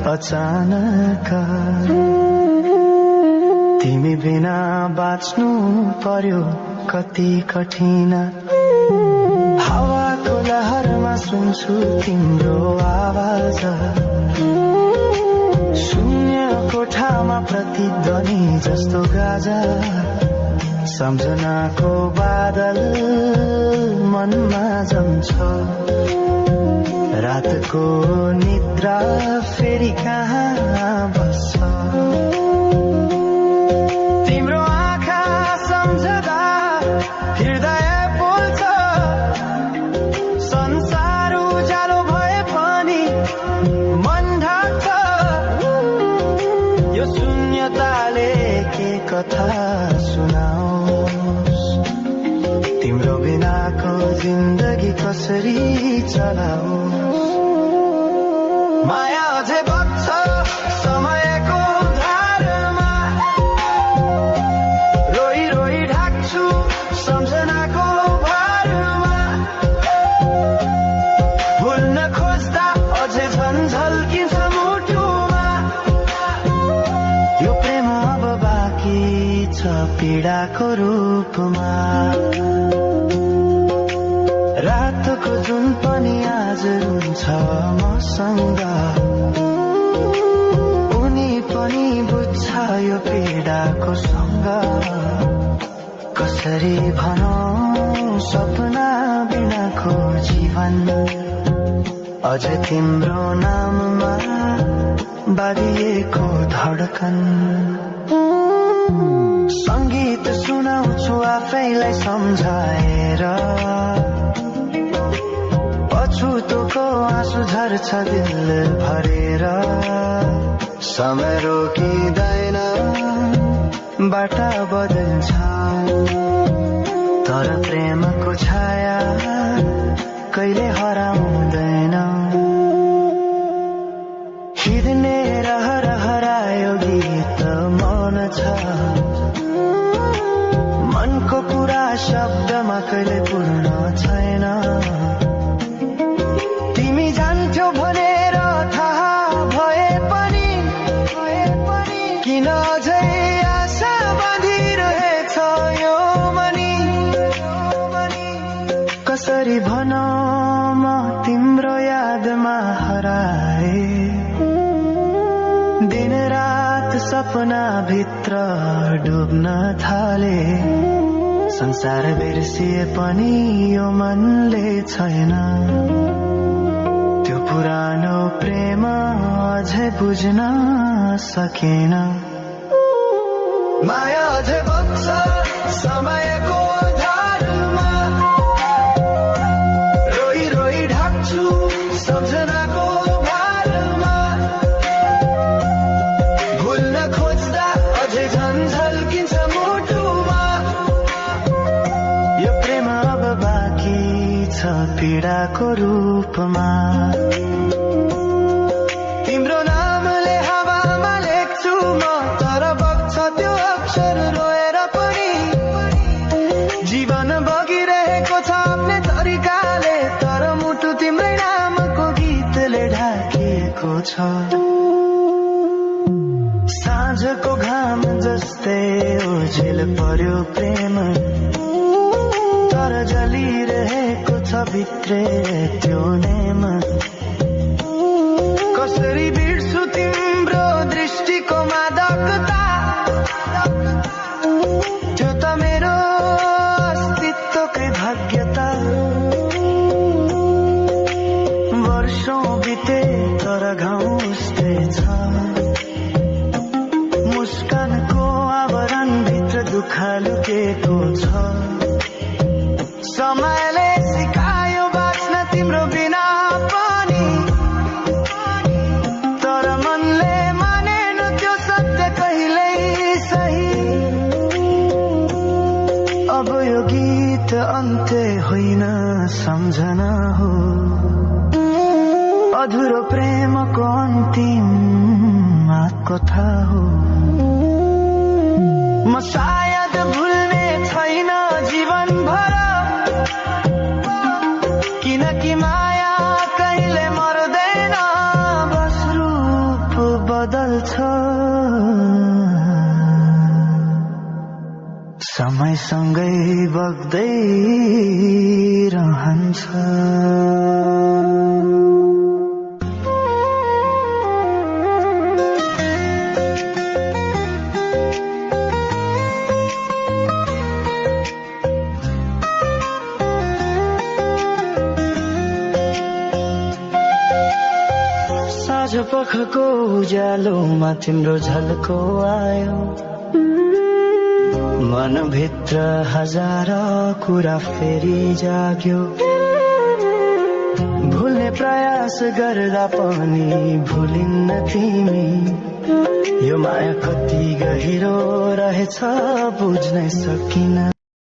अचानक तिमी बिना बाँच्नु पर्यो कति कठिन हावाको लहरमा सुन्छु तिम्रो आवाज शून्य कोठामा प्रतिध्वनि जस्तो गाजा सम्झनाको बादल मनमा जम्छ रातको निद्रा फेरि कहाँ बस्छ तिम्रो आँखा सम्झदा हृदय पोल्छ संसार उज्यालो भए पनि मन ढाक्छ यो शून्यताले के कथा सुनाओस् तिम्रो बिनाको जिन्दगी कसरी चलाओस् माया अझै बग्छ समयको धारमा रोई रोई ढाक्छु सम्झनाको भारमा भुल्न खोज्दा अझै झन् झल्किन्छ मुटुमा यो प्रेम अब बाँकी छ पीडाको रूपमा रातको जुन पनि आज हुन्छ मसँग उनी पनि बुझ्छ यो पीडाको सँग कसरी भनौं सपना बिनाको जीवन अझ तिम्रो नाममा बाँधिएको धडकन संगीत सुनाउँछु आफैलाई सम्झाएर पछुतोको आँसु झर्छ दिल भरेर समय रोकिँदैन बाटा बदल्छ तर प्रेमको छाया कहिले हराउँदैन हिँड्ने हरायो गीत मौन छ मनको कुरा शब्दमा कहिले पूर्ण छैन तिमी जान्थ्यौ भनेर थाहा भए पनि किन अझै आशा बाँधिरहेछ यो मनी कसरी भनौं म तिम्रो यादमा हराए दिन रात सपना भित्र डुब्न थाले संसार बिर्सिए पनि यो मनले छैन त्यो पुरानो प्रेम अझै बुझ्न सकेन माया अझै बग्छ समयको धारमा रोई रोई ढाक्छु सम्झनाको भारमा भुल्न खोज्दा अझै झन् झल्किन्छ मुटुमा यो प्रेम अब बाँकी छ पीडाको रूपमा तिम्रो नामले हावामा लेख्छु म तर बग्छ त्यो अक्षर रोएर पनि जीवन बगिरहेको छ आफ्नै तरिकाले तर मुटु तिम्रै नामको गीतले ढाकिएको छ साँझको घाम जस्तै ओझेल पर्यो प्रेम तर जलिरहेको छ भित्रै त्यो नेम कसरी बिर्छु तिम्रो दृष्टिको मादकता त्यो त मेरो अस्तित्वकै भाग्यता वर्षौं बिते तर घाउ उस्तै छ मुस्कानको आवरण भित्र दुःख लुकेको छ समयले सिकायो बाँच्न तिम्रो बिना पनि तर मनले मानेन त्यो सत्य कहिल्यै सही अब यो गीत अन्त्य होइन सम्झना हो अधुरो प्रेमको अन्तिम कथा हो म सायद भुल्ने छैन जीवन भर किनकि माया कहिले मर्दैन बस रूप सँगै बग्दै रहन्छ। साँझ पखको उज्यालोमा तिम्रो झल्को आयो, मनभित्र हजार कुरा फेरि जाग्यो। भुल्ने प्रयास गर्दा पनि भुलिन्न तिमी, यो माया कति गहिरो रहेछ बुझ्नै सकिन।